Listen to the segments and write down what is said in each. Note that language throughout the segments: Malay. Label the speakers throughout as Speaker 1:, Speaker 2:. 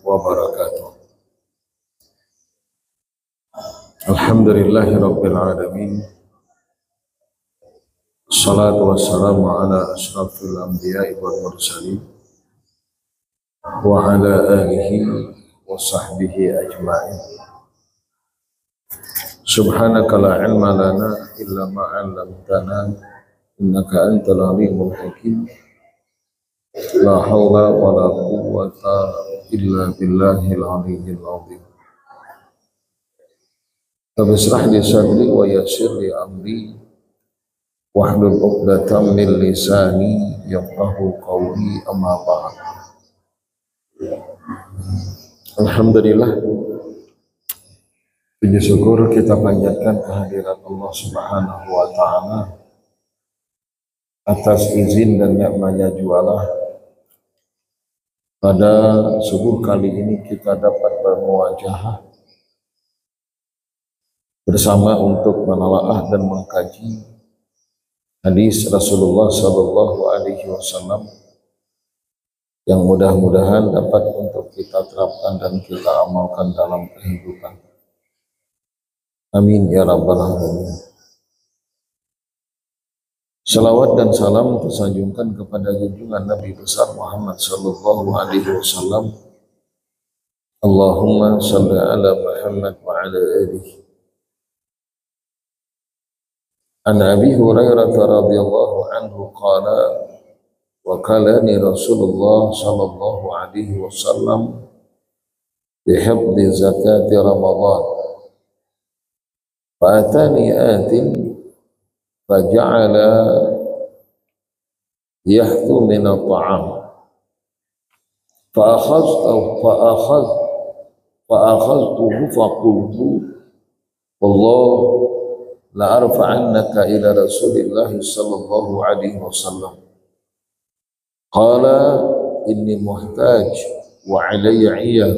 Speaker 1: wabarakatuh. Alhamdulillahirabbil alamin. Assalatu wassalamu ala asyrafil anbiya'i wal mursalin wa ala alihi wa sahbihi ajma'in. Subhanaka la ilma lana illa ma 'allamtana innaka antal alimul hakim. La haula wa la quwwata illa billahil aliyyil azim. Rabbi shrah li sadri wa yassir li amri wahlul 'uqdatam min lisani yafqahu qawli, amma ba'd. Alhamdulillah, puji syukur kita panjatkan kehadirat Allah Subhanahu wa ta'ala atas izin dan nikmatnya jualah. Pada subuh kali ini kita dapat bermuajahah bersama untuk menelaah dan mengkaji hadis Rasulullah Sallallahu Alaihi Wasallam yang mudah-mudahan dapat untuk kita terapkan dan kita amalkan dalam kehidupan. Amin ya rabbal alamin. Salawat dan salam tersanjungkan kepada junjungan Nabi besar Muhammad Sallallahu Alaihi Wasallam. Allahumma salli ala Muhammad wa ala alihi. An Abi Hurairah radhiyallahu anhu qala wa kalani Rasulullah sallallahu alaihi wasallam bi hifdhi zakati Ramadan fa atani atin faja'ala yahthu min at-ta'am fa akhadtuhu fa qultu wallah la arfa'annaka ila Rasulillah sallallahu alaihi wasallam. Qala inni muhtaj wa alayya 'iyal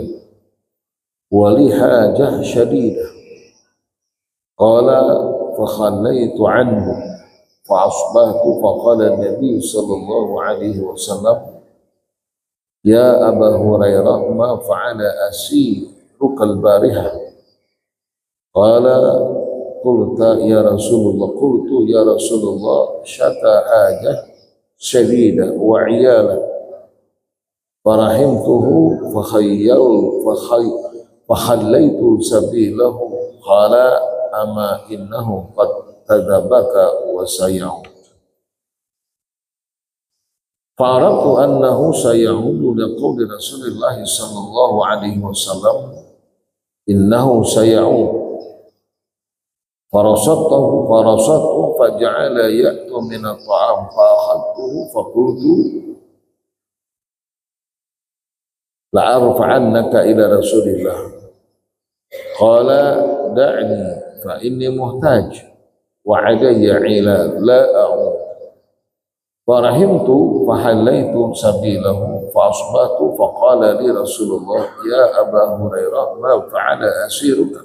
Speaker 1: wa li hajah shadidah. Qala fa khallaytu anhu fa asbahtu fa qala an-nabi sallallahu alaihi wasallam ya Aba Hurairah ma fa'ala asiruka al-barihah. Qala qultu ya Rasulullah syata hajah syadida wa 'iyala farahimtuhu fakhallaytu sabilahu. Qala ama innahu qad tadabaka wa saya'ud. Fa'arabtu annahu saya'udu liqawli Rasulillah sallallahu alaihi wasallam innahu saya'ud. Farasatuhu faja'ala ya'tu min at-ta'am fa'akhadtuhu faqultu la'arfa'annaka ila Rasulillah. Qala da'ni fa inni muhtaj wa 'alayya 'ilal la a'ud. Farahimtu fahallaytu sabilahu fa asbahtu faqala li Rasulullah ya Aba Hurairah ma fa'ala asiruka.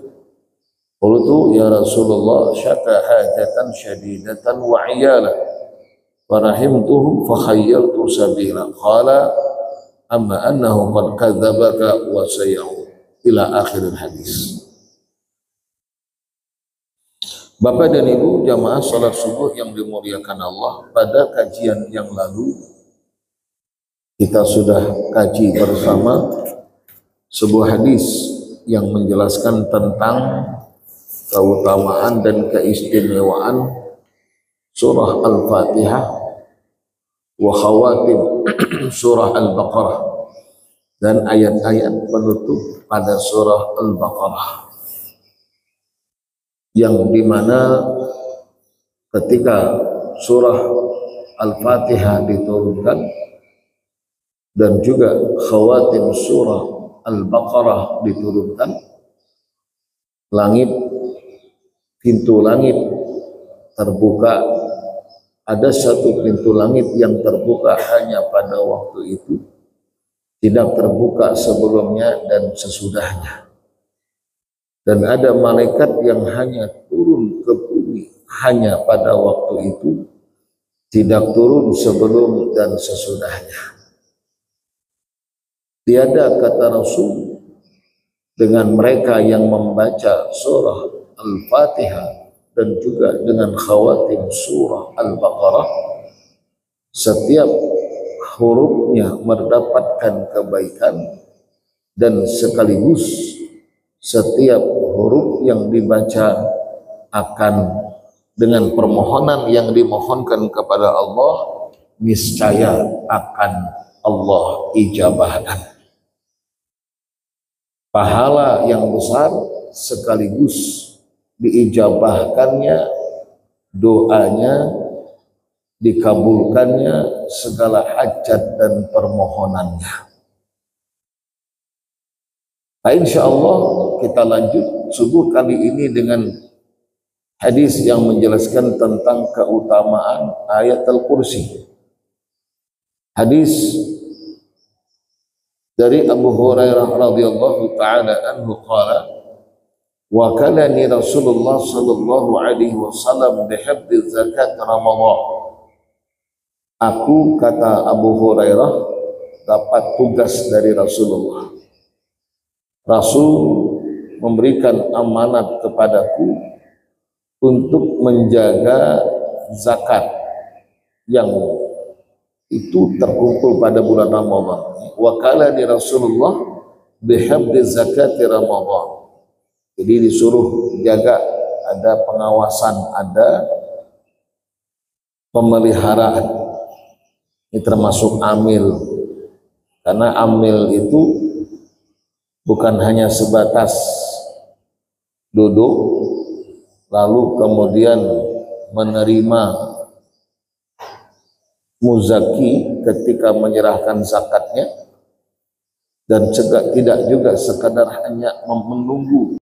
Speaker 1: Qultu ya Rasulullah syata hajatan syadidatan wa 'iyala farahimtuhu fakhayyaltu sabila. Qala amma annahu qad kadzabaka wa saya'ud, ila akhir hadis. Bapak dan Ibu jamaah salat subuh yang dimuliakan Allah, pada kajian yang lalu kita sudah kaji bersama sebuah hadis yang menjelaskan tentang keutamaan dan keistimewaan surah Al-Fatihah wa khawatim surah Al-Baqarah dan ayat-ayat penutup pada surah Al-Baqarah, yang dimana ketika surah Al-Fatihah diturunkan dan juga khawatim surah Al-Baqarah diturunkan, pintu langit terbuka. Ada satu pintu langit yang terbuka hanya pada waktu itu, tidak terbuka sebelumnya dan sesudahnya. Dan ada malaikat yang hanya turun ke bumi hanya pada waktu itu, tidak turun sebelum dan sesudahnya. tiada kata Rasul dengan mereka yang membaca surah Al-Fatihah dan juga dengan khawatim surah Al-Baqarah, setiap hurufnya mendapatkan kebaikan, dan sekaligus setiap huruf yang dibaca akan dengan permohonan yang dimohonkan kepada Allah, niscaya akan Allah ijabahkan. Pahala yang besar sekaligus diijabahkannya doanya, dikabulkannya segala hajat dan permohonannya. Nah, insya Allah kita lanjut subuh kali ini dengan hadis yang menjelaskan tentang keutamaan ayat Al-Kursi. Hadis dari Abu Hurairah radhiyallahu taala anhu qala wa kalani Rasulullah sallallahu alaihi wasallam bihifdz zakat Ramadan. Aku, kata Abu Hurairah, dapat tugas dari Rasulullah. Rasul memberikan amanat kepadaku untuk menjaga zakat yang itu terkumpul pada bulan Ramadan. Wakala di Rasulullah bihifdz zakat Ramadan. Jadi disuruh jaga, ada pengawasan, ada pemeliharaan. Ini termasuk amil, karena amil itu bukan hanya sebatas duduk lalu kemudian menerima muzaki ketika menyerahkan zakatnya, dan tidak juga sekadar hanya menunggu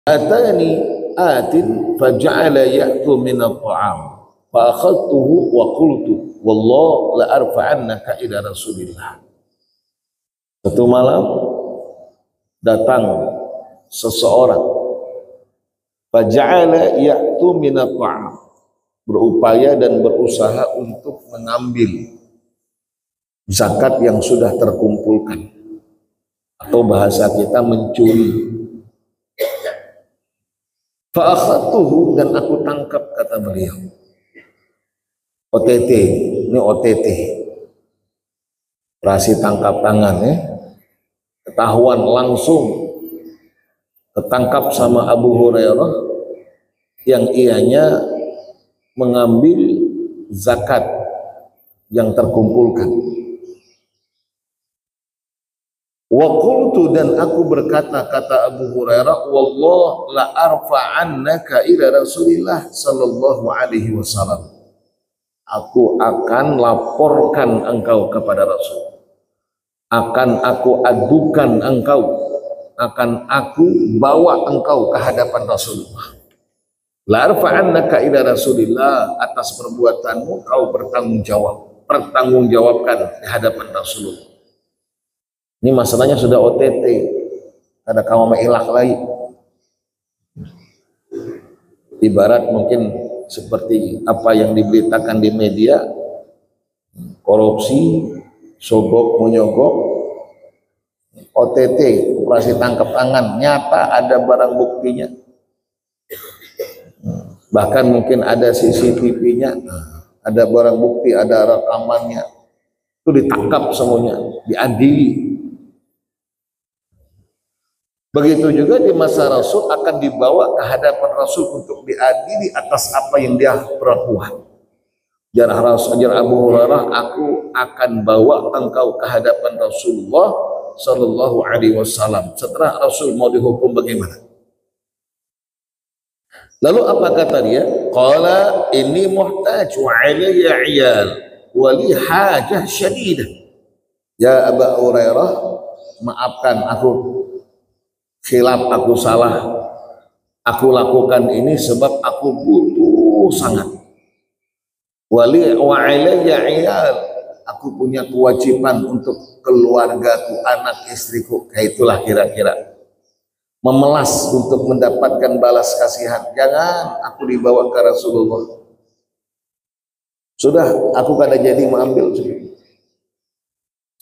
Speaker 1: atani atin faja'ala ya'tu min at-ta'am fa akhadtuhu wa qultu wallah la arfa'annaka ila Rasulillah. Satu malam datang seseorang, faja'ala ya'tu min at-ta'am, berupaya dan berusaha untuk mengambil zakat yang sudah terkumpulkan, atau bahasa kita mencuri. Fa'akhadtuhu, dan aku tangkap, kata beliau. OTT, ini OTT, operasi tangkap tangan ya. Ketahuan langsung, ketangkap sama Abu Hurairah yang ianya mengambil zakat yang terkumpulkan. Wa qultu, dan aku berkata, kata Abu Hurairah, wallah la arfa'annaka ila Rasulillah sallallahu alaihi wasallam. Aku akan laporkan engkau kepada Rasul. Akan aku adukan engkau, akan aku bawa engkau ke hadapan Rasulullah. La arfa'annaka ila Rasulillah, atas perbuatanmu kau pertanggungjawabkan di hadapan Rasulullah. Ini masalahnya sudah OTT, ada kaum ilah lain. Ibarat mungkin seperti apa yang diberitakan di media, korupsi, sogok menyogok, OTT, operasi tangkap tangan, nyata ada barang buktinya. Bahkan mungkin ada CCTV-nya, ada barang bukti, ada rekamannya. Itu ditangkap semuanya, diadili. Begitu juga di masa Rasul akan dibawa ke hadapan Rasul untuk diadili atas apa yang dia perbuat. Ajar Abu Hurairah, aku akan bawa engkau ke hadapan Rasulullah sallallahu alaihi wasallam. Setelah Rasul mau dihukum bagaimana? Lalu apa kata dia? Qala inni muhtaj wa alayya 'iyal wa li hajah syadidah. Ya Aba Hurairah, maafkan aku, khilaf, aku salah. Aku lakukan ini sebab aku butuh sangat. Wa alayya 'iyal, aku punya kewajiban untuk keluargaku, anak istriku. Kayak itulah kira-kira. Memelas untuk mendapatkan balas kasihan. Jangan aku dibawa ke Rasulullah. Sudah, aku kada jadi mengambil.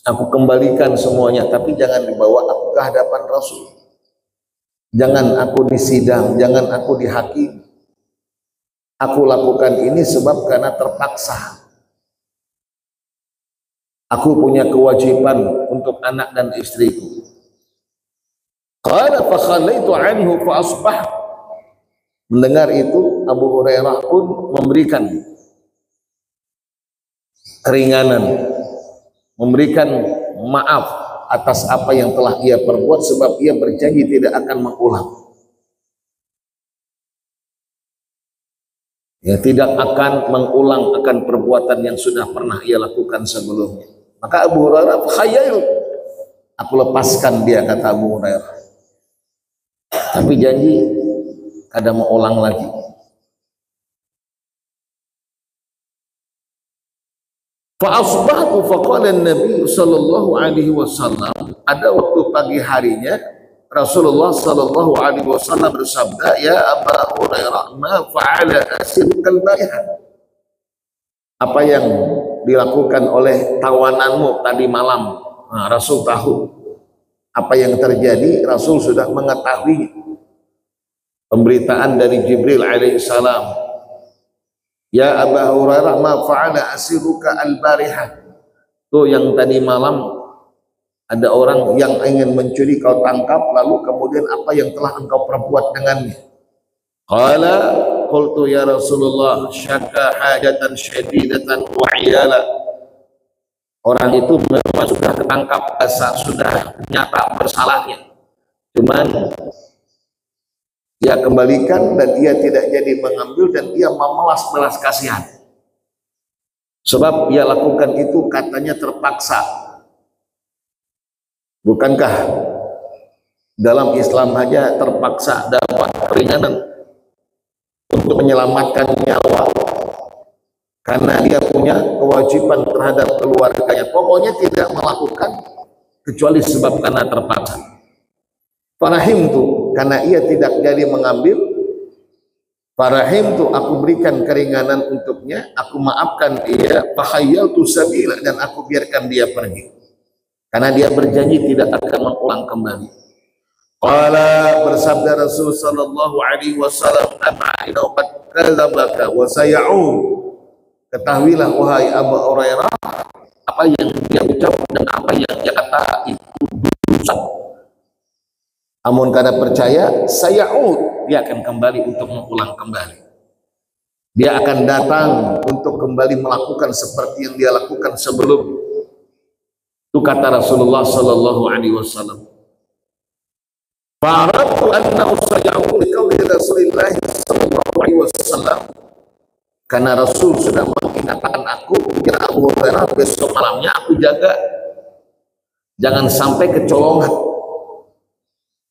Speaker 1: Aku kembalikan semuanya, tapi jangan dibawa aku ke hadapan Rasul. Jangan aku disidang, jangan aku dihakimi. Aku lakukan ini sebab karena terpaksa. Aku punya kewajiban untuk anak dan istriku. Qala fa khallaitu anhu fa asbah. Mendengar itu Abu Hurairah pun memberikan keringanan, memberikan maaf atas apa yang telah ia perbuat, sebab ia berjanji tidak akan mengulang. Ya, tidak akan mengulang akan perbuatan yang sudah pernah ia lakukan sebelumnya. Maka Abu Hurairah, khayal, aku lepaskan dia, kata Abu Hurairah. Tapi janji kada mau ulang lagi. Fa asbahtu fa qala an-nabi sallallahu alaihi wasallam, ada waktu pagi harinya Rasulullah sallallahu alaihi wasallam bersabda, ya Aba Hurairah, ma fa'ala asirukal bariha. Apa yang dilakukan oleh tawananmu tadi malam? Nah, Rasul tahu apa yang terjadi. Rasul sudah mengetahui pemberitaan dari Jibril alaihissalam. Ya Aba Hurairah, ma fa'ala asiruka al-bariha. Tuh yang tadi malam ada orang yang ingin mencuri, kau tangkap, lalu kemudian apa yang telah engkau perbuat dengannya? Qala qultu ya Rasulullah, syaka hajatan syadidatan wa 'iyala. Orang itu memang sudah ketangkap, sudah nyata bersalahnya. Cuman ia kembalikan dan ia tidak jadi mengambil, dan ia memelas belas kasihan. Sebab ia lakukan itu katanya terpaksa. Bukankah dalam Islam saja terpaksa dapat keringanan untuk menyelamatkan nyawa? Karena dia punya kewajiban terhadap keluarganya. Pokoknya tidak melakukan kecuali sebab karena terpaksa. Farahim tu, karena ia tidak jadi mengambil. Farahim tu, aku berikan keringanan untuknya, aku maafkan dia. Fahayyal tu sabila, dan aku biarkan dia pergi. Karena dia berjanji tidak akan mengulang kembali. Qala, bersabda Rasul sallallahu alaihi wasallam, ama inau qad kadzabaka wa saya'ud. Ketahuilah wahai Abu Hurairah, apa yang dia ucap dan apa yang dia kata itu dosa. Amun kada percaya, saya'ud, dia akan kembali untuk mengulang kembali. Dia akan datang untuk kembali melakukan seperti yang dia lakukan sebelum. Itu kata Rasulullah sallallahu alaihi wasallam. Fa'aratu annahu saya'ud liqauli Rasulillah sallallahu alaihi wasallam. Karena Rasul sudah mengingatkan aku, ya Abu Hurairah, besok malamnya aku jaga, jangan sampai kecolongan.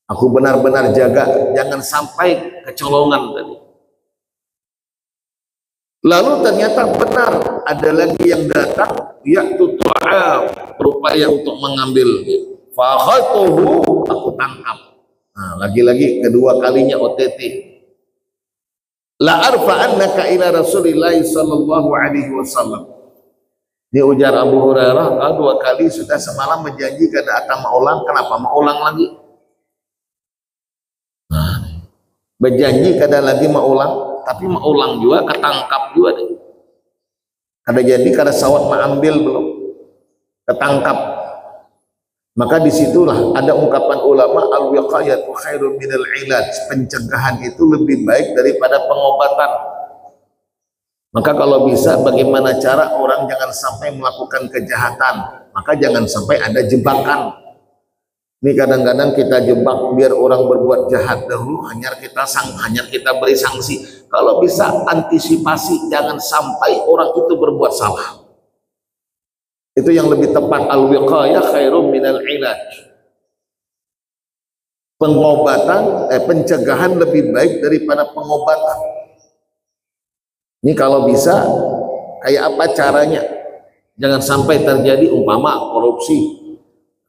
Speaker 1: Aku benar-benar jaga, jangan sampai kecolongan tadi. Lalu ternyata benar, ada lagi yang datang, yaitu tu'am, berupaya untuk mengambil. Fakhatuhu, aku tangkap. Nah, lagi-lagi kedua kalinya OTT. La arfa'annaka ila Rasulillah sallallahu alaihi wasallam. Dia ujar Abu Hurairah, dua kali sudah semalam menjanjikan akan mengulang, kenapa mengulang lagi? Nah, berjanji kada lagi mengulang, tapi mengulang juga, ketangkap juga deh. Kada jadi, kada sawat mengambil belum, ketangkap. Maka disitulah ada ungkapan ulama, al-wiqayatu khairun minal ilaj, pencegahan itu lebih baik daripada pengobatan. Maka kalau bisa, bagaimana cara orang jangan sampai melakukan kejahatan, maka jangan sampai ada jebakan. Ini kadang-kadang kita jebak biar orang berbuat jahat dahulu, hanya kita beri sanksi. Kalau bisa antisipasi, jangan sampai orang itu berbuat salah. Itu yang lebih tepat, al-wiqayah khairum minal ilaj. Pencegahan lebih baik daripada pengobatan. Ini kalau bisa, kayak apa caranya? Jangan sampai terjadi umpama korupsi.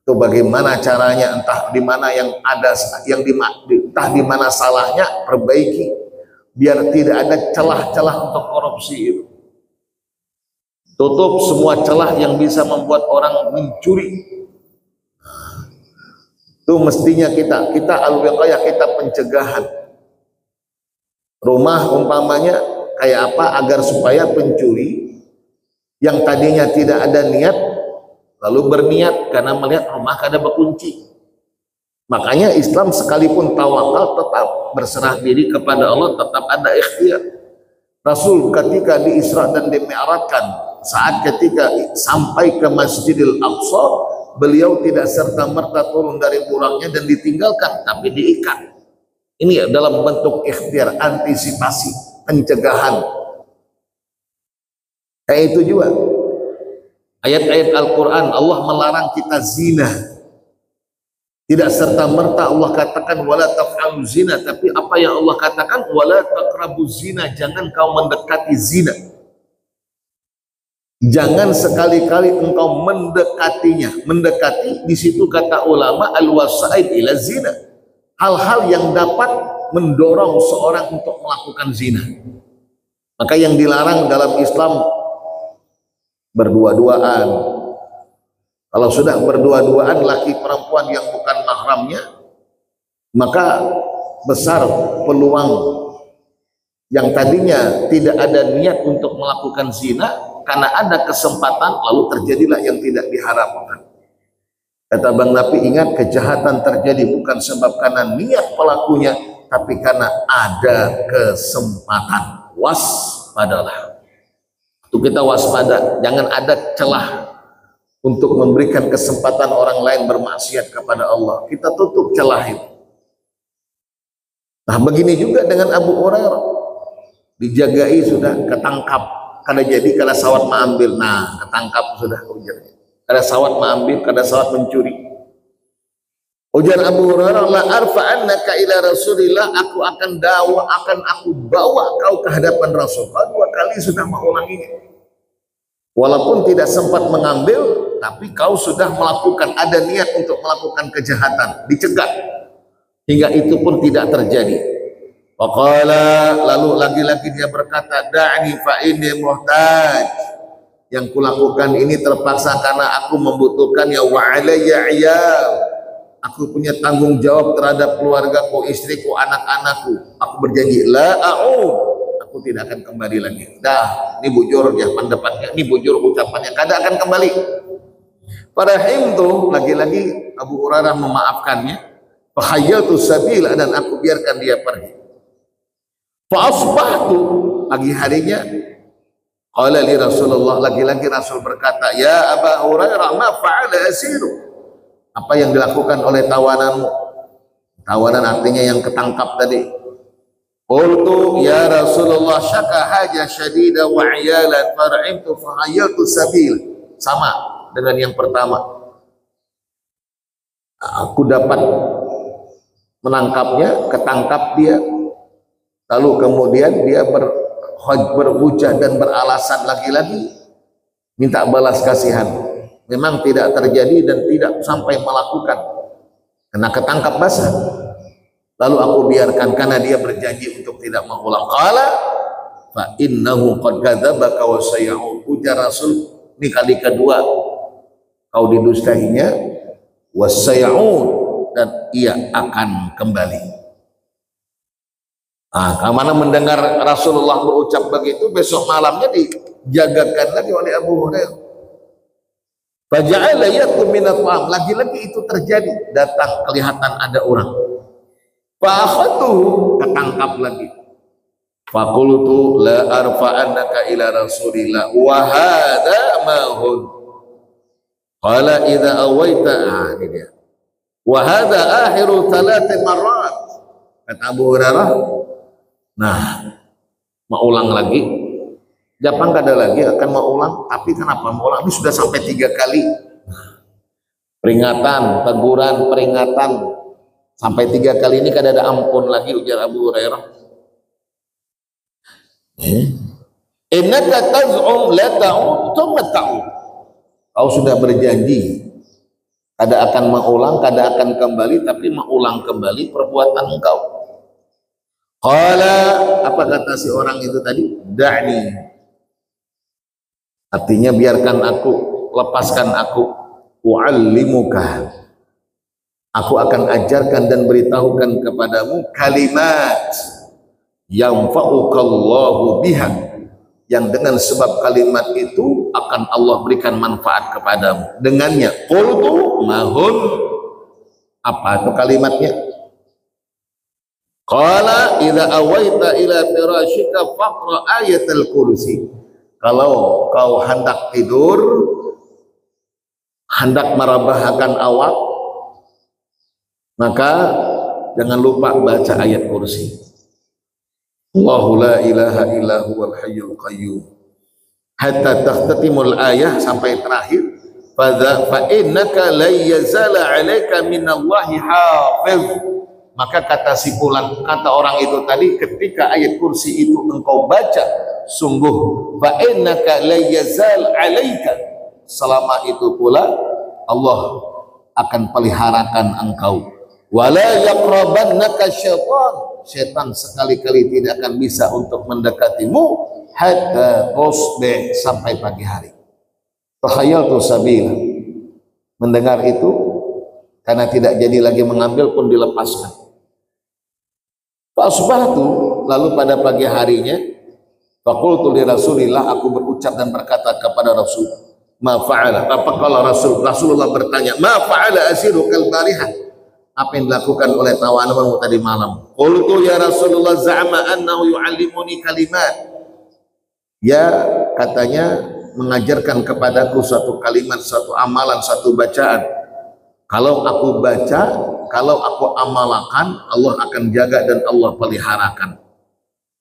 Speaker 1: Itu bagaimana caranya? Entah di mana yang ada, entah di mana salahnya, perbaiki biar tidak ada celah-celah untuk korupsi itu. Tutup semua celah yang bisa membuat orang mencuri. Itu mestinya kita al-wiqayah, kita pencegahan. Rumah umpamanya kayak apa agar supaya pencuri yang tadinya tidak ada niat lalu berniat karena melihat rumah kada berkunci. Makanya Islam sekalipun tawakal tetap berserah diri kepada Allah, tetap ada ikhtiar. Rasul ketika di Isra dan di Mi'rajkan, saat ketika sampai ke Masjidil Aqsa, beliau tidak serta-merta turun dari buraknya dan ditinggalkan, tapi diikat. Ini dalam bentuk ikhtiar, antisipasi, pencegahan. Kayak itu juga ayat-ayat Al-Quran, Allah melarang kita zina. Tidak serta-merta Allah katakan wala taf'alu zina, tapi apa yang Allah katakan wala taqrabu zina, jangan kau mendekati zina. Jangan sekali-kali engkau mendekatinya. Mendekati di situ kata ulama al-wasaid ila zina. Hal-hal yang dapat mendorong seorang untuk melakukan zina. Maka yang dilarang dalam Islam berdua-duaan. Kalau sudah berdua-duaan laki perempuan yang bukan mahramnya, maka besar peluang yang tadinya tidak ada niat untuk melakukan zina, karena ada kesempatan lalu terjadilah yang tidak diharapkan. Kata Bang Nafi, ingat, kejahatan terjadi bukan sebab karena niat pelakunya, tapi karena ada kesempatan. Waspadalah. Itu kita waspada, jangan ada celah untuk memberikan kesempatan orang lain bermaksiat kepada Allah. Kita tutup celah itu. Nah, begini juga dengan Abu Hurairah. Dijagai sudah, ketangkap. Kada jadi, kada sawat mengambil. Nah, ketangkap sudah ujarnya. Kada sawat mengambil, kada sawat mencuri. Ujar Abu Hurairah, la arfa'annaka ila Rasulillah, aku akan aku bawa kau ke hadapan Rasul. Kau 2 kali sudah mengulanginya. Walaupun tidak sempat mengambil, tapi kau sudah melakukan, ada niat untuk melakukan kejahatan, dicegat hingga itu pun tidak terjadi. Waqala, lalu lagi-lagi dia berkata, da'ni fa inni muhtaj, yang kulakukan ini terpaksa karena aku membutuhkannya, wa alayya iyal, aku punya tanggung jawab terhadap keluargaku, istriku, anak-anakku. Aku berjanji la a'ud, aku tidak akan kembali lagi. Dah, ini bujur ya pendapatnya, ini bujur ucapannya, kada akan kembali. Pada himtu, lagi-lagi Abu Hurairah memaafkannya. Fahayyatu sabila, dan aku biarkan dia pergi. Fa asbahtu, pagi harinya, qala li Rasulullah, lagi-lagi Rasul berkata, ya Abu Hurairah, ma fa'ala asiru, apa yang dilakukan oleh tawananmu? Tawanan artinya yang ketangkap tadi. Qultu ya Rasulullah, syaka haja syadida wa iyalan fara'imtu fahayyatu sabil. Sama dengan yang pertama. Aku dapat menangkapnya, ketangkap dia. Lalu kemudian dia berhujah dan beralasan lagi-lagi minta balas kasihan. Memang tidak terjadi dan tidak sampai melakukan, karena ketangkap basah. Lalu aku biarkan karena dia berjanji untuk tidak mengulang. Qala fa innahu qad kadzabaka wa sayau'ud. Ujar Rasul, ini kali kedua kau didustainya, wa sayau'ud, dan ia akan kembali. Nah, kemana mendengar Rasulullah berucap begitu, besok malamnya dijagakan lagi oleh Abu Hurairah. Faja'ala yatlu minat ta'am, lagi-lagi itu terjadi, datang kelihatan ada orang. Fa'akhatuhu, ketangkap lagi. Faqultu la arfa'annaka ila Rasulillah wa hadha ma hun. Qala idza awaita, ini dia. Wa hadza akhiru 3 marrat. Kata Abu Hurairah, nah, mau ulang lagi. Jepang kada lagi akan mau ulang, tapi kenapa mau ulang? Ini sudah sampai 3 kali. Peringatan, teguran, peringatan. Sampai 3 kali ini kada ada ampun lagi, ujar Abu Hurairah. Innaka taz'um la ta'ud, thumma ta'ud. Kau sudah berjanji kada akan mengulang, kada akan kembali, tapi mengulang kembali perbuatan engkau. Qala, apa kata si orang itu tadi? Da'ni. Artinya biarkan aku, lepaskan aku. U'allimuka. Aku akan ajarkan dan beritahukan kepadamu kalimat yang fa'ukallahu biha, yang dengan sebab kalimat itu akan Allah berikan manfaat kepadamu dengannya. Qultu mahun, apa itu kalimatnya? Qala idza awaita ila firashika faqra ayatul kursi. Kalau kau hendak tidur, hendak merebahakan awak, maka jangan lupa baca ayat kursi. Allahu la ilaha illa huwal hayyul qayyum hatta takhtatimul ayah, sampai terakhir. Fa innaka la yazala 'alaika minallahi hafiz. Maka kata si fulan, kata orang itu tadi, ketika ayat kursi itu engkau baca, sungguh fa innaka la yazal 'alaika, selama itu pula Allah akan peliharakan engkau. Wala yaqrabannaka syaitan, setan sekali-kali tidak akan bisa untuk mendekatimu hatta tusbih, sampai pagi hari. Tahayyaltu sabila, mendengar itu karena tidak jadi lagi mengambil pun dilepaskan. Fasbahtu, lalu pada pagi harinya, faqultu li Rasulillah, aku berucap dan berkata kepada Rasul, ma fa'ala, apa kalau Rasulullah bertanya, ma fa'ala asirukal barihah, apa yang dilakukan oleh tawananmu tadi malam? Qultu ya Rasulullah za'ama annahu yu'allimuni kalimat. Ya, katanya mengajarkan kepadaku suatu kalimat, suatu amalan, satu bacaan. Kalau aku baca, kalau aku amalkan, Allah akan jaga dan Allah peliharakan.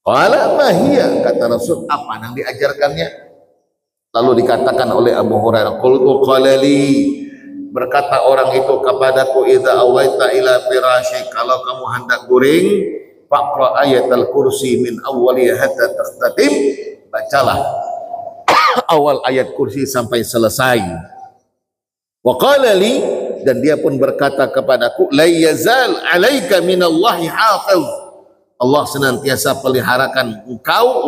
Speaker 1: Qala ma hiya, kata Rasul, apa yang diajarkannya? Lalu dikatakan oleh Abu Hurairah, qultu qala li, berkata orang itu kepadaku, idza awaita ila firasyi, kalau kamu hendak guring, faqra ayatul kursi min awwaliha hatta takhtatim, bacalah awal ayat kursi sampai selesai. Wa qala li, dan dia pun berkata kepadaku, la yazal 'alaika minallahi hafiz, Allah senantiasa peliharakan engkau,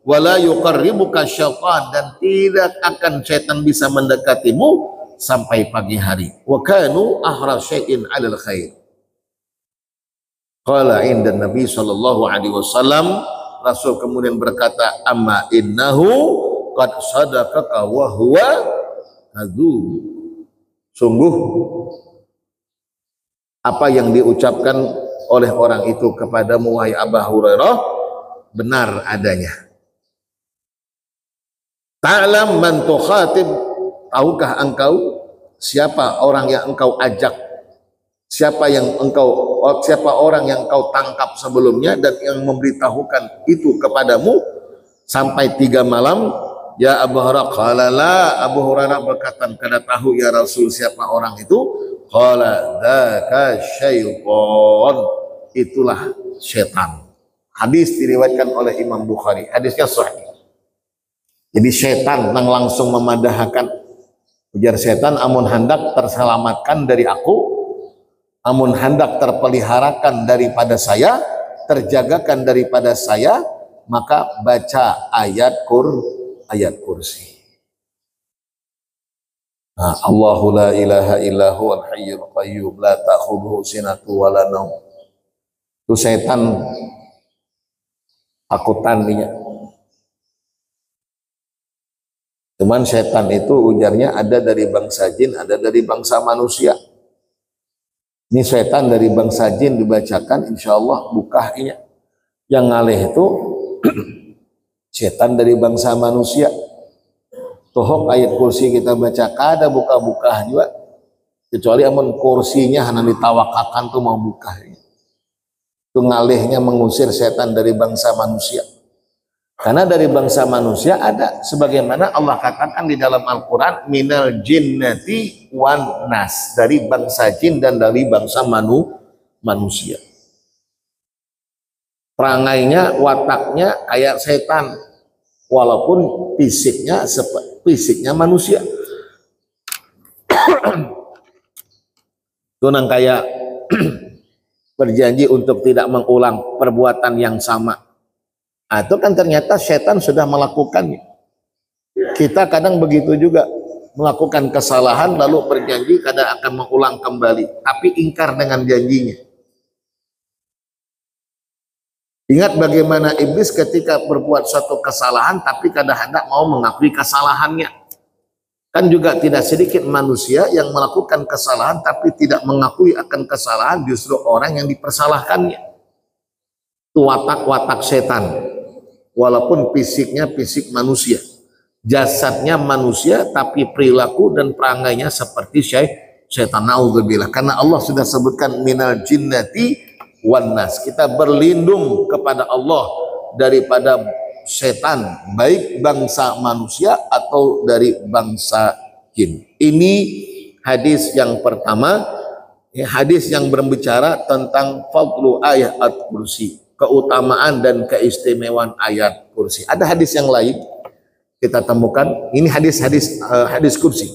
Speaker 1: wala yuqarribuka syaitan, dan tidak akan syaitan bisa mendekatimu sampai pagi hari. Wa kanu ahra syai'in 'alal khair. Qala inda Nabi sallallahu alaihi wasallam, Rasul kemudian berkata, amma innahu qad sadaqaka wa huwa kadzub. Sungguh apa yang diucapkan oleh orang itu kepadamu wahai Abu Hurairah benar adanya. Ta'lam man tukhatib, tahukah engkau siapa orang yang engkau ajak, siapa orang yang engkau tangkap sebelumnya dan yang memberitahukan itu kepadamu sampai 3 malam? Ya Abu Hurairah, qala la, Abu Hurairah berkata, kada tahu ya Rasul siapa orang itu. Qala dzaka syaitan, itulah setan. Hadis diriwayatkan oleh Imam Bukhari, hadisnya sahih. Jadi setan nang langsung memadahkan, ujar setan, amun hendak terselamatkan dari aku, amun hendak terpeliharakan daripada saya, terjagakan daripada saya, maka baca ayat kursi. Nah, Allahu la ilaha illa huwal hayyul qayyum la ta'khudhuhu sinatu wa la naum. Itu setan takutan dia. Cuman setan itu ujarnya ada dari bangsa jin, ada dari bangsa manusia. Ini setan dari bangsa jin dibacakan, insya Allah bukahnya. Yang ngalih itu setan dari bangsa manusia. Tohok ayat kursi kita baca kada buka-buka juga. kecuali amun kursinya hanya ditawakakan tuh mau buka. Itu ngalihnya mengusir setan dari bangsa manusia. Karena dari bangsa manusia ada sebagaimana Allah katakan di dalam Al-Quran, minal jinnati wan nas, dari bangsa jin dan dari bangsa manusia. Perangainya, wataknya kayak setan, walaupun fisiknya manusia. Itu nang kayak berjanji untuk tidak mengulang perbuatan yang sama. Itu kan ternyata setan sudah melakukannya. Kita kadang begitu juga, melakukan kesalahan lalu berjanji kadang akan mengulang kembali, tapi ingkar dengan janjinya. Ingat bagaimana iblis ketika berbuat suatu kesalahan tapi kadang-kadang mau mengakui kesalahannya. Kan juga tidak sedikit manusia yang melakukan kesalahan tapi tidak mengakui akan kesalahan, justru orang yang dipersalahkannya. Itu watak-watak setan. Walaupun fisiknya fisik manusia, jasadnya manusia, tapi perilaku dan perangainya seperti syaitan. Naudzubillah. Karena Allah sudah sebutkan minal jinnati wan nas. Kita berlindung kepada Allah daripada setan, baik bangsa manusia atau dari bangsa jin. Ini hadis yang pertama, hadis yang berbicara tentang fadlu ayat kursi, keutamaan dan keistimewaan ayat kursi. Ada hadis yang lain kita temukan, ini hadis kursi.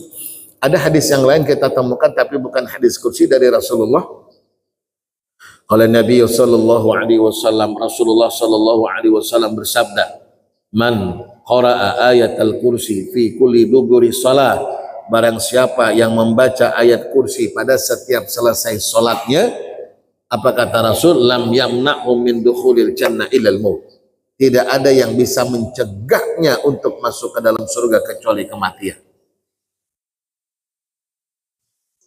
Speaker 1: Ada hadis yang lain kita temukan tapi bukan hadis kursi dari Rasulullah. Qala Nabi sallallahu alaihi wasallam, Rasulullah sallallahu alaihi wasallam bersabda, "Man qara'a ayatal kursi fi kulli duburi shalah," barang siapa yang membaca ayat kursi pada setiap selesai salatnya, apa kata Rasul? Lam yamna'hu min dukhulil jannah illal maut. Tidak ada yang bisa mencegahnya untuk masuk ke dalam surga kecuali kematian.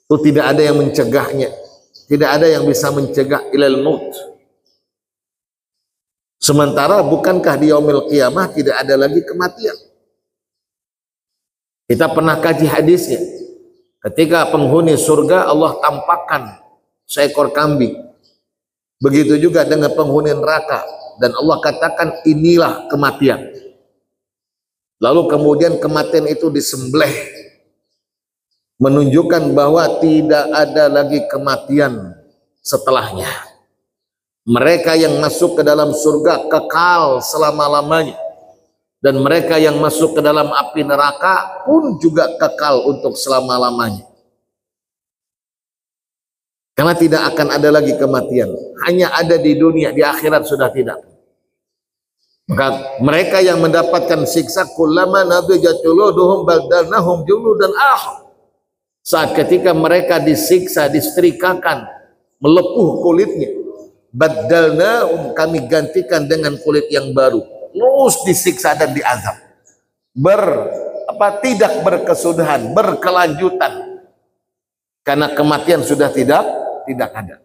Speaker 1: Itu tidak ada yang mencegahnya. Tidak ada yang bisa mencegah illal maut. Sementara bukankah di yaumil qiyamah tidak ada lagi kematian? Kita pernah kaji hadisnya. Ketika penghuni surga Allah tampakkan seekor kambing. Begitu juga dengan penghuni neraka, dan Allah katakan inilah kematian. Lalu kemudian kematian itu disembelih, menunjukkan bahwa tidak ada lagi kematian setelahnya. Mereka yang masuk ke dalam surga kekal selama-lamanya, dan mereka yang masuk ke dalam api neraka pun juga kekal untuk selama-lamanya. Karena tidak akan ada lagi kematian, hanya ada di dunia, di akhirat sudah tidak. Maka mereka yang mendapatkan siksa, kullama nadijat juluduhum badalnahum juludan akhar. Saat ketika mereka disiksa, disetrikakan, melepuh kulitnya, badalnahum, kami gantikan dengan kulit yang baru, terus disiksa dan diazab. Tidak berkesudahan, berkelanjutan. Karena kematian sudah tidak ada.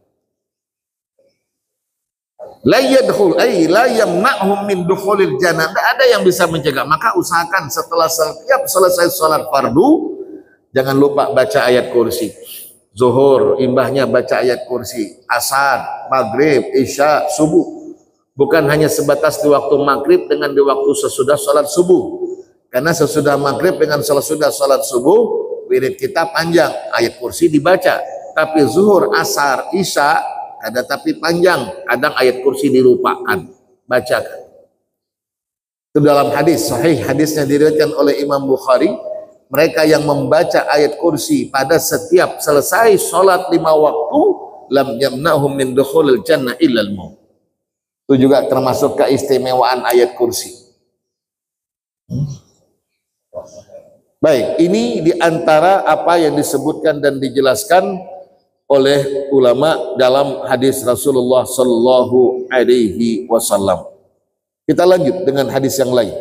Speaker 1: La yadkhul ay la yamna'hum min dukhulil jannah. Tidak ada yang bisa mencegah. Maka usahakan setelah setiap selesai salat fardu, jangan lupa baca ayat kursi. Zuhur imbahnya baca ayat kursi, asar, maghrib, isya, subuh. Bukan hanya sebatas di waktu maghrib dengan di waktu sesudah salat subuh. Karena sesudah maghrib dengan sesudah salat subuh, wirid kita panjang, ayat kursi dibaca. Tapi zuhur, asar, isya ada tapi panjang, kadang ayat kursi dilupakan, bacakan. Itu dalam hadis sahih, hadisnya diriwayatkan oleh Imam Bukhari, mereka yang membaca ayat kursi pada setiap selesai sholat 5 waktu, lam yamna'hum min dukhulil jannah illal maut. Itu juga termasuk keistimewaan ayat kursi. Baik, ini diantara apa yang disebutkan dan dijelaskan oleh ulama dalam hadis Rasulullah sallallahu alaihi wasallam. Kita lanjut dengan hadis yang lain.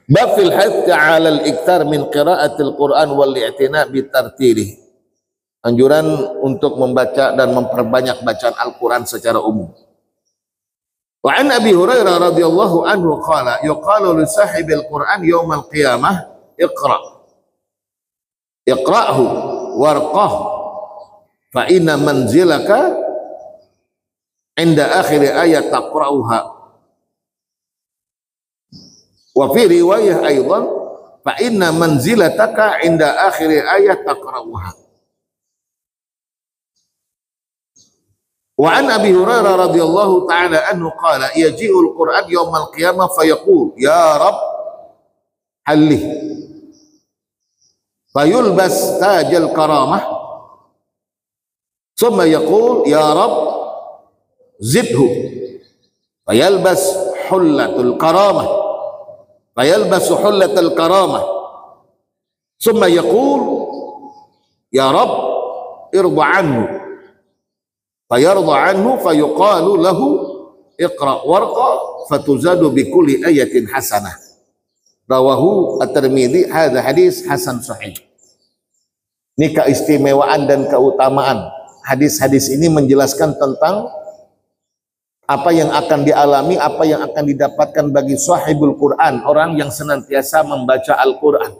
Speaker 1: Bab fil hadd 'ala al-iktar min qira'atil Qur'an wal i'tina' bi tartilih. Anjuran untuk membaca dan memperbanyak bacaan Al-Qur'an secara umum. Wa an Abi Hurairah radhiyallahu anhu qala yuqalu li sahibil Qur'an yaumal qiyamah iqra. Iqra'hu warqah fa inna manzilaka inda akhir ayat taqra'uha. Wa fi riwayah aidan fa inna manzilataka inda akhir ayat taqra'uha. Wa an Abi Hurairah radhiyallahu ta'ala anhu qala yaji'ul Qur'an yawmal qiyamah fayaqul ya Rabb halih fayulbas tajal karamah thumma yaqul ya Rabb zidhu fayalbas hullatul karamah fayalbas hullatul karamah thumma yaqul ya Rabb irda anhu fayarda anhu fayuqalu lahu iqra warqa fatuzadu bikulli ayatin hasanah. Rawahu at-Tirmidzi. Hadza hadis hasan sahih. Ini keistimewaan dan keutamaan hadis-hadis ini menjelaskan tentang apa yang akan dialami, apa yang akan didapatkan bagi sahibul Quran, orang yang senantiasa membaca Al-Quran.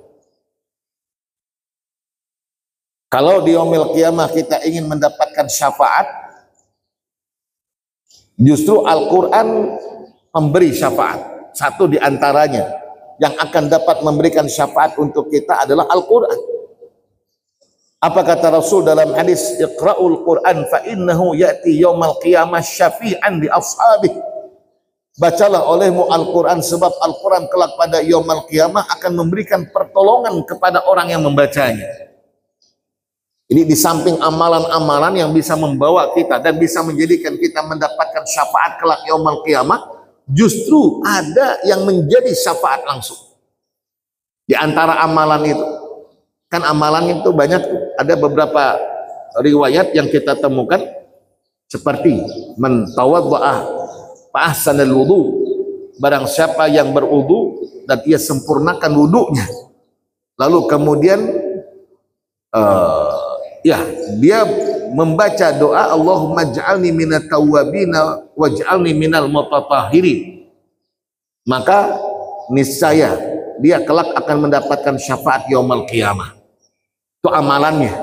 Speaker 1: Kalau di yaumil qiyamah kita ingin mendapatkan syafaat, justru Al-Quran memberi syafaat. Satu di antaranya yang akan dapat memberikan syafaat untuk kita adalah Al-Quran. Apa kata Rasul dalam hadis, Iqra'ul Quran fa innahu ya'ti yawmal qiyamah syafi'an li ashabih. Bacalah olehmu Al-Quran sebab Al-Quran kelak pada yawmal qiyamah akan memberikan pertolongan kepada orang yang membacanya. Ini di samping amalan-amalan yang bisa membawa kita dan bisa menjadikan kita mendapatkan syafaat kelak yaumul qiyamah, justru ada yang menjadi syafaat langsung. Di antara amalan itu, kan amalan itu banyak tuh. Ada beberapa riwayat yang kita temukan seperti man tawadda'a fa ahsanal wudu, barang siapa yang berwudu dan ia sempurnakan wudunya, lalu kemudian dia membaca doa Allahumma ja'alni minat tawwabina waj'alni minal mutatahhirin, maka niscaya dia kelak akan mendapatkan syafaat yaumul qiyamah. Itu amalannya.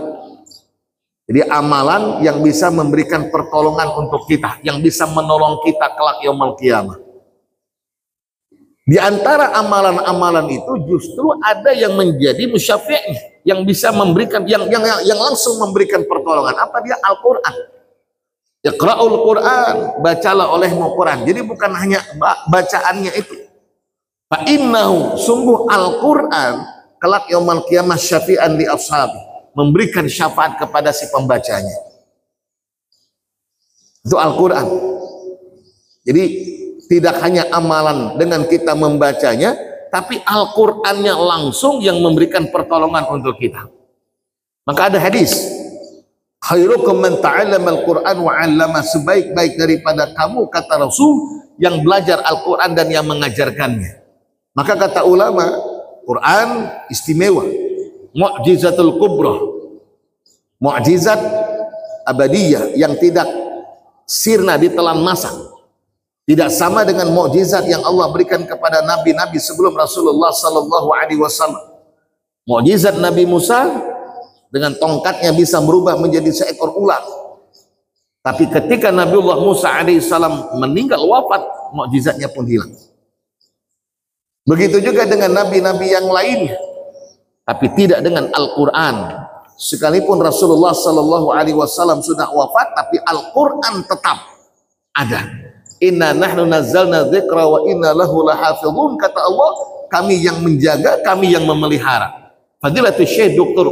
Speaker 1: Jadi amalan yang bisa memberikan pertolongan untuk kita, yang bisa menolong kita kelak yaumul qiyamah. Di antara amalan-amalan itu justru ada yang menjadi musyafi', yang bisa memberikan, yang langsung memberikan pertolongan. Apa dia? Al-Quran. Iqra'ul Quran, bacalah olehmu Quran. Jadi bukan hanya bacaannya itu. Fa innahu, sungguh Al-Quran kelak yaumul qiyamah syafi'an li ashabi, memberikan syafaat kepada si pembacanya. Itu Al-Quran. Jadi tidak hanya amalan dengan kita membacanya, tapi Al-Qur'annya langsung yang memberikan pertolongan untuk kita. Maka ada hadis, khairukum man ta'allama al-Qur'an wa 'allama, sebaik-baik daripada kamu, kata Rasul, yang belajar Al-Qur'an dan yang mengajarkannya. Maka kata ulama, Quran istimewa, mu'jizatul kubra, mu'jizat abadiyah yang tidak sirna ditelan masa. Tidak sama dengan mukjizat yang Allah berikan kepada nabi-nabi sebelum Rasulullah sallallahu alaihi wasallam. Mukjizat Nabi Musa dengan tongkatnya bisa berubah menjadi seekor ular. Tapi ketika Nabiullah Musa alaihi salam meninggal wafat, mukjizatnya pun hilang. Begitu juga dengan nabi-nabi yang lainnya. Tapi tidak dengan Al-Qur'an. Sekalipun Rasulullah sallallahu alaihi wasallam sudah wafat, tapi Al-Qur'an tetap ada. Inna nahnu nazzalna dzikra wa inna lahu lahafizun, kata Allah, kami yang menjaga, kami yang memelihara. Fadilatul Syekh Dr.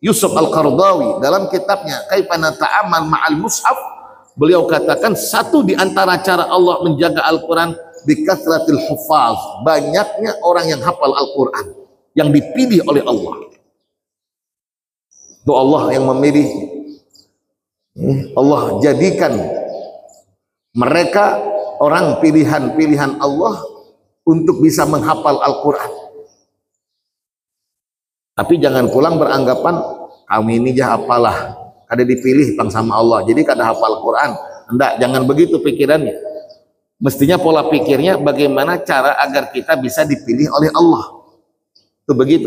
Speaker 1: Yusuf Al-Qardawi dalam kitabnya Kaifa Nata'amal Ma'al Mushaf, beliau katakan satu di antara cara Allah menjaga Al-Quran bikathratil hufaz, banyaknya orang yang hafal Al-Quran, yang dipilih oleh Allah. Itu Allah yang memilih. Allah jadikan mereka orang pilihan-pilihan Allah untuk bisa menghafal Al-Quran. Tapi jangan pulang beranggapan kami ini jah apalah, kada dipilih bang sama Allah, jadi kada hafal Quran. Enggak, jangan begitu pikirannya. Mestinya pola pikirnya bagaimana cara agar kita bisa dipilih oleh Allah. Itu begitu.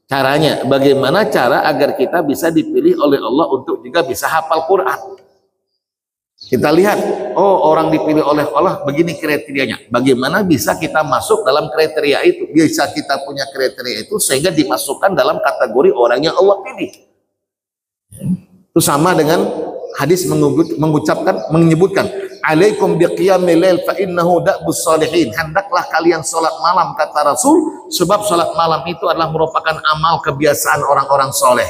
Speaker 1: Caranya, bagaimana cara agar kita bisa dipilih oleh Allah untuk juga bisa hafal Quran. Kita lihat, oh orang dipilih oleh Allah begini kriterianya. Bagaimana bisa kita masuk dalam kriteria itu? Bisa kita punya kriteria itu sehingga dimasukkan dalam kategori orang yang Allah pilih. Itu sama dengan hadis menyebutkan alaikum biqiyamil lail fa innahu da'bus salihin. Hendaklah kalian salat malam kata Rasul, sebab salat malam itu adalah merupakan amal kebiasaan orang-orang soleh.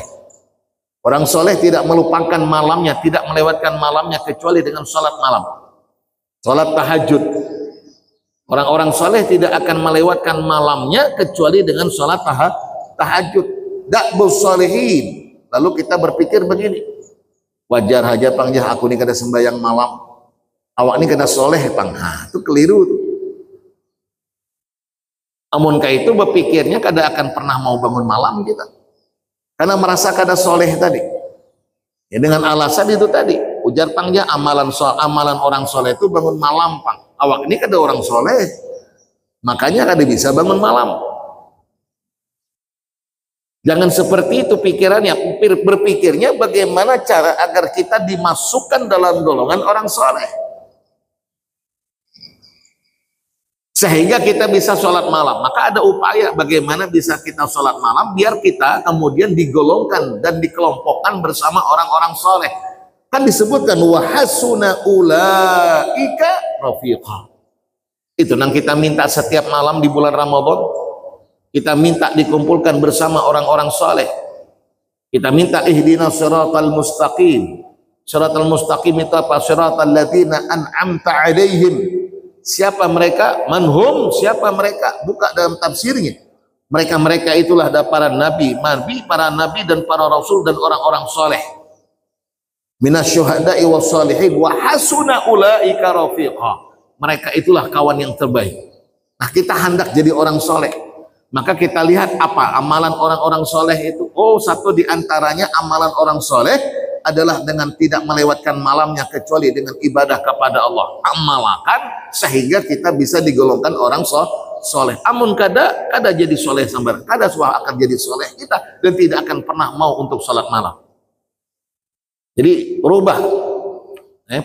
Speaker 1: Orang soleh tidak melupakan malamnya, tidak melewatkan malamnya kecuali dengan salat malam. Salat tahajud. Orang-orang soleh tidak akan melewatkan malamnya kecuali dengan salat tahajud. Da'bus salihin. Lalu kita berpikir begini, wajar aja pangjah aku ini kada sembahyang malam, awak ini kada soleh pang, itu keliru tuh. Amun kah itu berpikirnya kada akan pernah mau bangun malam kita, karena merasa kada soleh tadi. Ya dengan alasan itu tadi, ujar pangjah amalan orang soleh itu bangun malam pang, awak ini kada orang soleh, makanya kada bisa bangun malam. Jangan seperti itu pikirannya, berpikirnya bagaimana cara agar kita dimasukkan dalam golongan orang soleh sehingga kita bisa sholat malam. Maka ada upaya bagaimana bisa kita sholat malam biar kita kemudian digolongkan dan dikelompokkan bersama orang-orang soleh. Kan disebutkan wahasuna ulaika rafiqa. Itu yang kita minta setiap malam di bulan Ramadan. Kita minta dikumpulkan bersama orang-orang soleh. Kita minta ihdinas siratal mustaqim. Siratal mustaqim itu apa? Siratal ladzina an'amta alaihim. Siapa mereka? Manhum, siapa mereka? Buka dalam tafsirnya. Mereka-mereka itulah para nabi, para nabi dan para rasul dan orang-orang soleh. Minasyuhada'i wassalihin wa hasuna ulaika rafiqa. Mereka itulah kawan yang terbaik. Nah, kita hendak jadi orang soleh. Maka kita lihat apa amalan orang-orang soleh itu. Oh, satu diantaranya amalan orang soleh adalah dengan tidak melewatkan malamnya kecuali dengan ibadah kepada Allah. Amalkan sehingga kita bisa digolongkan orang soleh. Amun kada jadi soleh sambar, kada suah akan jadi soleh kita dan tidak akan pernah mau untuk sholat malam. Jadi rubah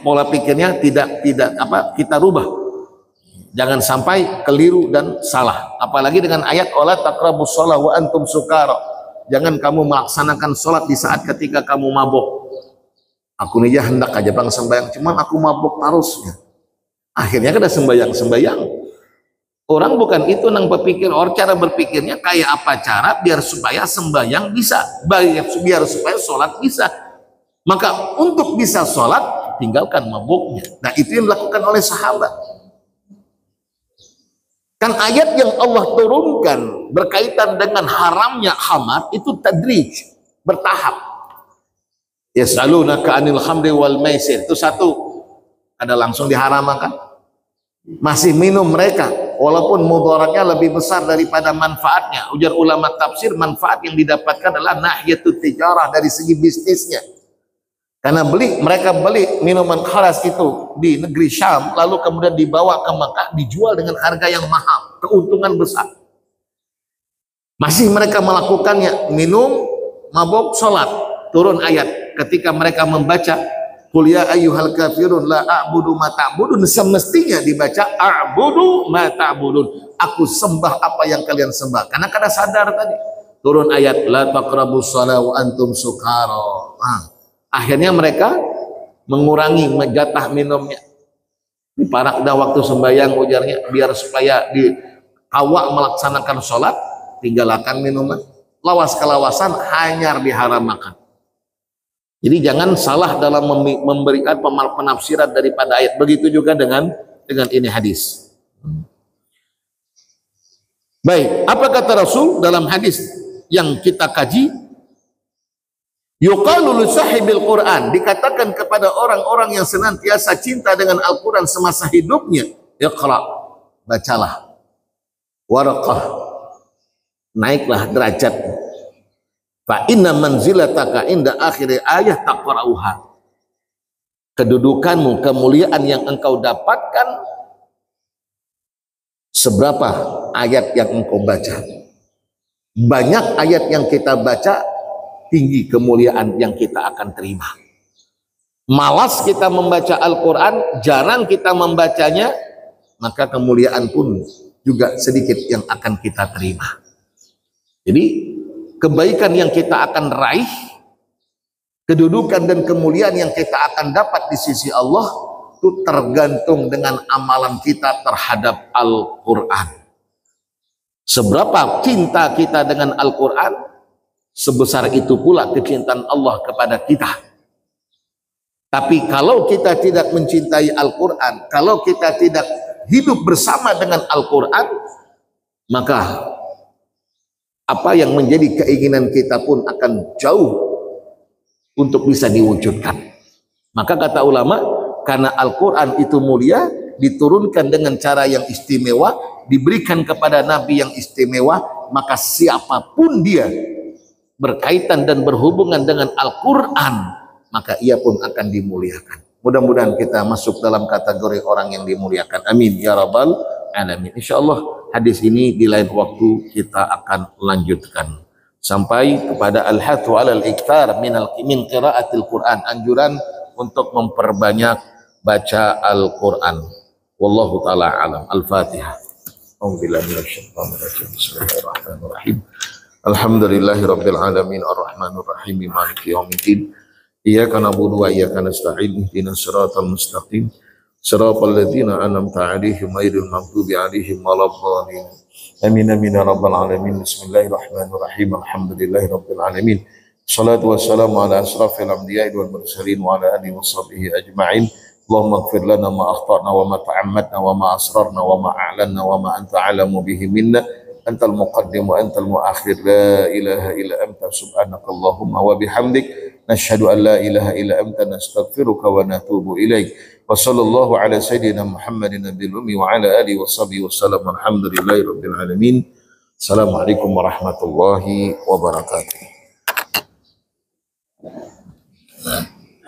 Speaker 1: pola pikirnya, tidak kita rubah. Jangan sampai keliru dan salah. Apalagi dengan ayat wala taqrabus shalah wa antum sukara. Jangan kamu melaksanakan sholat di saat ketika kamu mabuk. Aku nih ya hendak aja bang sembahyang, cuman aku mabuk terusnya. Akhirnya kada sembahyang. Orang bukan itu nang berpikir, orang cara berpikirnya kayak apa cara biar supaya sembahyang bisa, biar supaya sholat bisa. Maka untuk bisa sholat tinggalkan mabuknya. Nah itu yang dilakukan oleh sahabat. Kan ayat yang Allah turunkan berkaitan dengan haramnya khamar itu tadrij, bertahap. Yas'alunaka 'anil khamri wal maisir, itu satu, ada langsung diharamkan. Masih minum mereka walaupun mudaratnya lebih besar daripada manfaatnya. Ujar ulama tafsir, manfaat yang didapatkan adalah nahiyatut tijarah, dari segi bisnisnya. Karena mereka beli minuman kharas itu di negeri Syam, lalu kemudian dibawa ke Makkah, dijual dengan harga yang mahal, keuntungan besar. Masih mereka melakukannya, minum, mabuk, sholat. Turun ayat, ketika mereka membaca, qul ya ayyuhal kafirun la a'budu ma ta'budun, semestinya dibaca a'budu ma ta'budun, aku sembah apa yang kalian sembah. Karena kada sadar tadi. Turun ayat, la taqrabus shalah wa antum sukara. Akhirnya mereka mengurangi jatah minumnya. Di parakda waktu sembahyang ujarnya, biar supaya awak melaksanakan sholat, tinggalkan minuman. Lawas kelawasan hanyar diharamkan. Jadi jangan salah dalam memberikan penafsiran daripada ayat. Begitu juga dengan ini hadis. Baik, apa kata Rasul dalam hadis yang kita kaji? Yuqalu li sahibil Quran, dikatakan kepada orang-orang yang senantiasa cinta dengan Al-Quran semasa hidupnya, iqra, bacalah, waraqah, naiklah derajat, fa inna manzilataka inda akhir ayat taqra'uha, kedudukanmu, kemuliaan yang engkau dapatkan seberapa ayat yang engkau baca.
Speaker 2: Banyak ayat yang kita baca, tinggi kemuliaan yang kita akan terima. Malas kita membaca Al-Quran, jarang kita membacanya, maka kemuliaan pun juga sedikit yang akan kita terima. Jadi kebaikan yang kita akan raih, kedudukan dan kemuliaan yang kita akan dapat di sisi Allah itu tergantung dengan amalan kita terhadap Al-Quran. Seberapa cinta kita dengan Al-Quran, sebesar itu pula kecintaan Allah kepada kita. Tapi kalau kita tidak mencintai Al-Quran, kalau kita tidak hidup bersama dengan Al-Quran, maka apa yang menjadi keinginan kita pun akan jauh untuk bisa diwujudkan. Maka kata ulama, karena Al-Quran itu mulia, diturunkan dengan cara yang istimewa, diberikan kepada Nabi yang istimewa, maka siapapun dia berkaitan dan berhubungan dengan Al-Quran, maka ia pun akan dimuliakan. Mudah-mudahan kita masuk dalam kategori orang yang dimuliakan. Amin ya rabbal alamin. Insyaallah hadis ini di lain waktu kita akan lanjutkan sampai kepada al-hathu 'alal iktar min qiraatil Quran, anjuran untuk memperbanyak baca Al-Quran. Wallahu taala alam. Al-Fatihah. A'udzubillahi minasyaitonir rajim. Bismillahirrahmanirrahim. Alhamdulillahirabbil alamin arrahmanir rahim maliki yaumiddin. Iyyaka na'budu wa iyyaka nasta'in ihdinas siratal mustaqim siratal ladzina an'amta 'alaihim ghairil maghdubi 'alaihim waladdallin. Amin amin ya rabbal alamin. Bismillahirrahmanirrahim. Alhamdulillahirabbil alamin. Shalatu wassalamu ala asrafil anbiya'i wal mursalin wa ala alihi washabbihi ajma'in. Allahumma ighfir lana ma akhtana wa ma ta'ammadna wa ma asrarna wa ma a'lanna wa ma anta 'alamu bihi minna. Antal muqaddim wa antal muakhir, la ilaha illa anta subhanaka Allahumma wa bihamdik nashhadu an la ilaha illa anta nastaghfiruka wa natubu ilaik. Wa sallallahu ala sayyidina Muhammadin nabiyil ummi wa ala alihi wa sahbihi wasallam. Alhamdulillahi rabbil alamin. Assalamualaikum warahmatullahi wabarakatuh.